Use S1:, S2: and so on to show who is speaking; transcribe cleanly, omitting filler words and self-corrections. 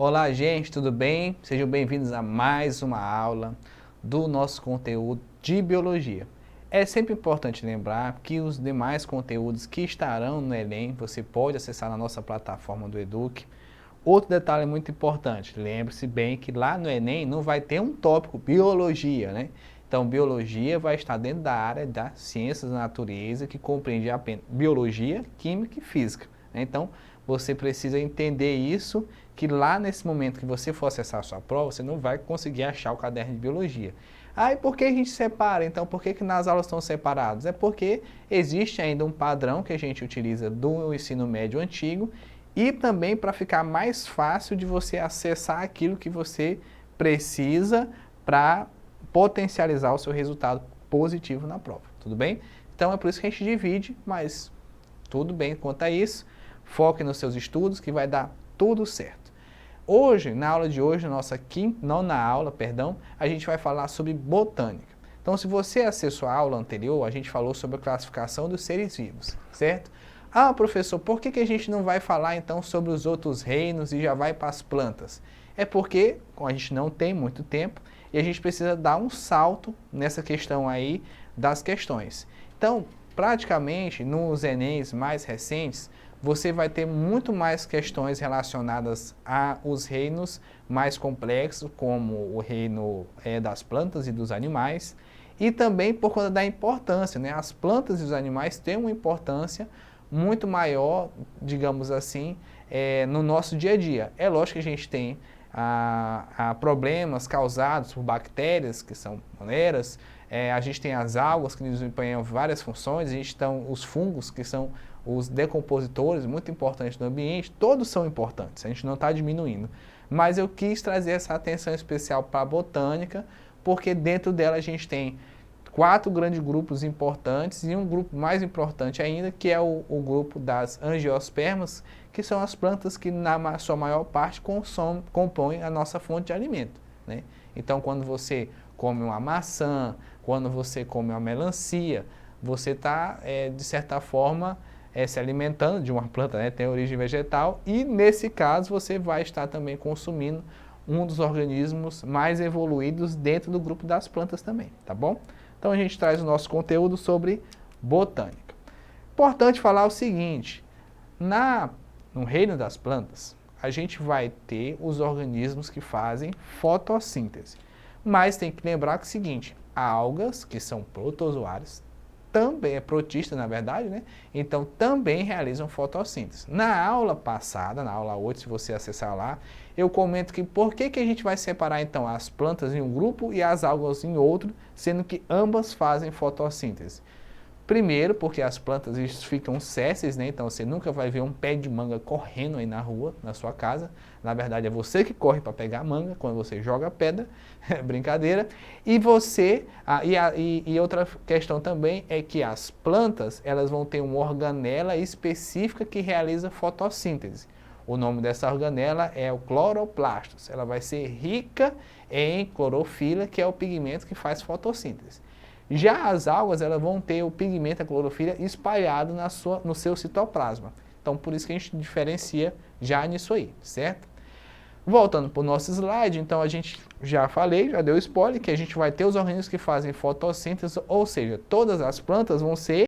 S1: Olá, gente, tudo bem? Sejam bem-vindos a mais uma aula do nosso conteúdo de biologia. É sempre importante lembrar que os demais conteúdos que estarão no Enem, você pode acessar na nossa plataforma do Eduque. Outro detalhe muito importante, lembre-se bem que lá no Enem não vai ter um tópico biologia, né? Então, biologia vai estar dentro da área das ciências da natureza, que compreende apenas biologia, química e física, né? Então, você precisa entender isso, que lá nesse momento que você for acessar a sua prova, você não vai conseguir achar o caderno de biologia. Ah, e por que a gente separa? Então, por que nas aulas estão separados? É porque existe ainda um padrão que a gente utiliza do ensino médio antigo e também para ficar mais fácil de você acessar aquilo que você precisa para potencializar o seu resultado positivo na prova, tudo bem? Então é por isso que a gente divide, mas tudo bem quanto a isso. Foque nos seus estudos que vai dar tudo certo. Hoje, na aula de hoje, nossa nona aula, a gente vai falar sobre botânica. Então, se você acessou a aula anterior, a gente falou sobre a classificação dos seres vivos, certo? Ah, professor, por que a gente não vai falar então sobre os outros reinos e já vai para as plantas? É porque a gente não tem muito tempo e a gente precisa dar um salto nessa questão aí das questões. Então, praticamente, nos Enems mais recentes, você vai ter muito mais questões relacionadas aos reinos mais complexos, como o reino das plantas e dos animais, e também por conta da importância, né? As plantas e os animais têm uma importância muito maior, digamos assim, no nosso dia a dia. É lógico que a gente tem problemas causados por bactérias, que são maneiras, a gente tem as algas que desempenham várias funções, a gente tem os fungos, que são os decompositores, muito importantes no ambiente, todos são importantes, a gente não está diminuindo. Mas eu quis trazer essa atenção especial para a botânica, porque dentro dela a gente tem 4 grandes grupos importantes e um grupo mais importante ainda, que é o grupo das angiospermas, que são as plantas que na sua maior parte compõem a nossa fonte de alimento, né? Então, quando você come uma maçã, quando você come uma melancia, você está, de certa forma, se alimentando de uma planta, né? Tem origem vegetal, e nesse caso você vai estar também consumindo um dos organismos mais evoluídos dentro do grupo das plantas também, tá bom? Então a gente traz o nosso conteúdo sobre botânica. Importante falar o seguinte, no reino das plantas, a gente vai ter os organismos que fazem fotossíntese. Mas tem que lembrar que é o seguinte, algas, que são protozoários, também é protista, na verdade, né? Então também realizam fotossíntese. Na aula passada, na aula 8, se você acessar lá, eu comento que por que a gente vai separar então as plantas em um grupo e as algas em outro, sendo que ambas fazem fotossíntese. Primeiro, porque as plantas ficam sésseis, né? Então você nunca vai ver um pé de manga correndo aí na rua, na sua casa. Na verdade é você que corre para pegar a manga quando você joga pedra, brincadeira. E outra questão também é que as plantas, elas vão ter uma organela específica que realiza fotossíntese. O nome dessa organela é o cloroplastos. Ela vai ser rica em clorofila, que é o pigmento que faz fotossíntese. Já as algas, elas vão ter o pigmento, a clorofila, espalhado no seu citoplasma. Então, por isso que a gente diferencia já nisso aí, certo? Voltando para o nosso slide, então a gente já deu spoiler, que a gente vai ter os organismos que fazem fotossíntese, ou seja, todas as plantas vão ser